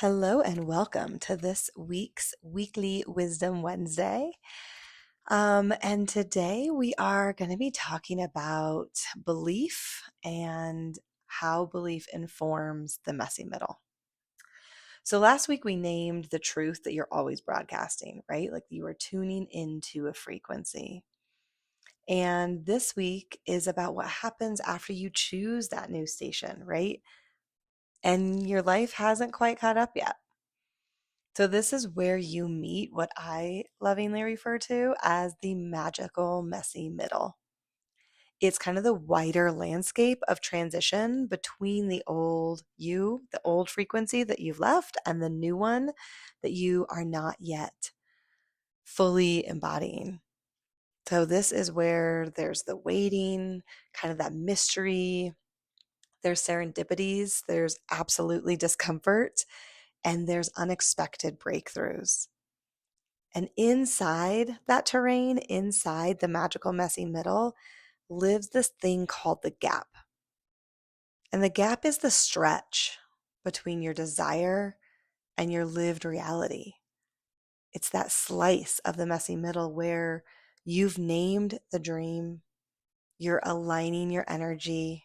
Hello and welcome to this week's Weekly Wisdom Wednesday. And today we are going to be talking about belief and how belief informs the messy middle. So last week we named the truth that you're always broadcasting, right? Like you are tuning into a frequency. And this week is about what happens after you choose that new station, right? And your life hasn't quite caught up yet. So this is where you meet what I lovingly refer to as the magical messy middle. It's kind of the wider landscape of transition between the old you, the old frequency that you've left, and the new one that you are not yet fully embodying. So this is where there's the waiting, kind of that mystery, there's serendipities, there's absolutely discomfort, and there's unexpected breakthroughs. And inside that terrain, inside the magical messy middle, lives this thing called the gap. And the gap is the stretch between your desire and your lived reality. It's that slice of the messy middle where you've named the dream, you're aligning your energy,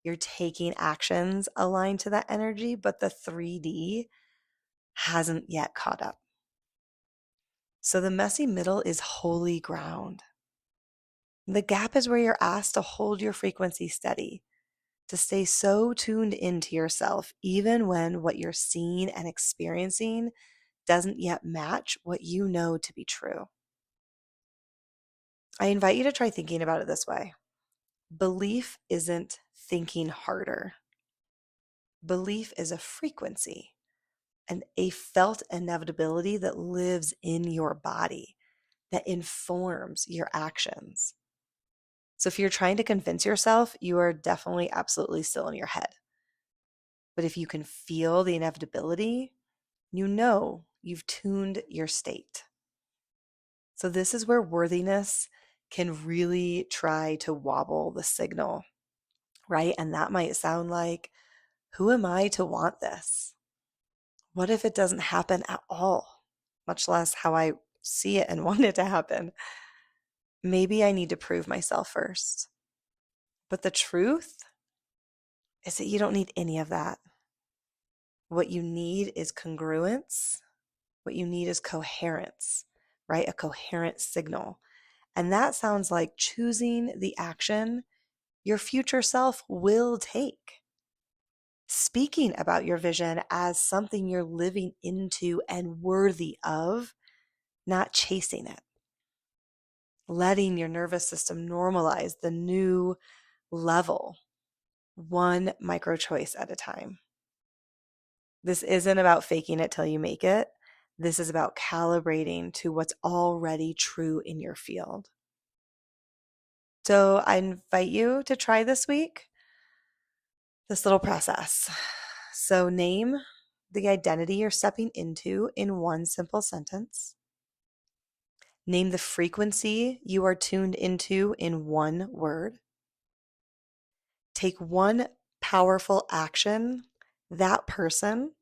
you're taking actions aligned to that energy, but the 3D hasn't yet caught up. So the messy middle is holy ground. The gap is where you're asked to hold your frequency steady, to stay so tuned into yourself, even when what you're seeing and experiencing doesn't yet match what you know to be true. I invite you to try thinking about it this way. Belief isn't thinking harder. Belief is a frequency and a felt inevitability that lives in your body, that informs your actions. So if you're trying to convince yourself, you are definitely absolutely still in your head. But if you can feel the inevitability, you know you've tuned your state. So this is where worthiness can really try to wobble the signal, right? And that might sound like, who am I to want this? What if it doesn't happen at all, much less how I see it and want it to happen? Maybe I need to prove myself first. But the truth is that you don't need any of that. What you need is congruence. What you need is coherence, right? A coherent signal. And that sounds like choosing the action your future self will take. Speaking about your vision as something you're living into and worthy of, not chasing it. Letting your nervous system normalize the new level, one micro choice at a time. This isn't about faking it till you make it. This is about calibrating to what's already true in your field. So I invite you to try this week this little process. So name the identity you're stepping into in one simple sentence. Name the frequency you are tuned into in one word. Take one powerful action that person,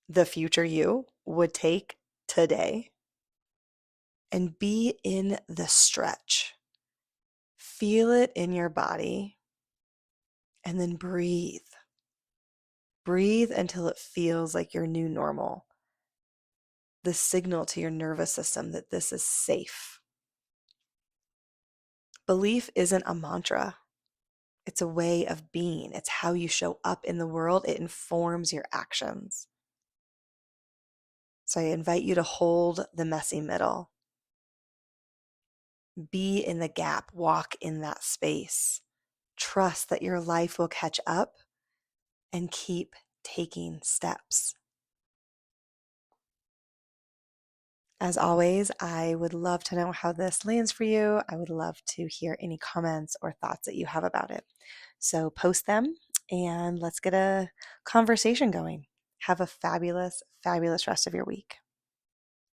the future you, would take today. And be in the stretch. Feel it in your body and then breathe. Breathe until it feels like your new normal. The signal to your nervous system that this is safe. Belief isn't a mantra. It's a way of being. It's how you show up in the world. It informs your actions. So I invite you to hold the messy middle. Be in the gap. Walk in that space. Trust that your life will catch up and keep taking steps. As always, I would love to know how this lands for you. I would love to hear any comments or thoughts that you have about it. So post them and let's get a conversation going. Have a fabulous, fabulous rest of your week.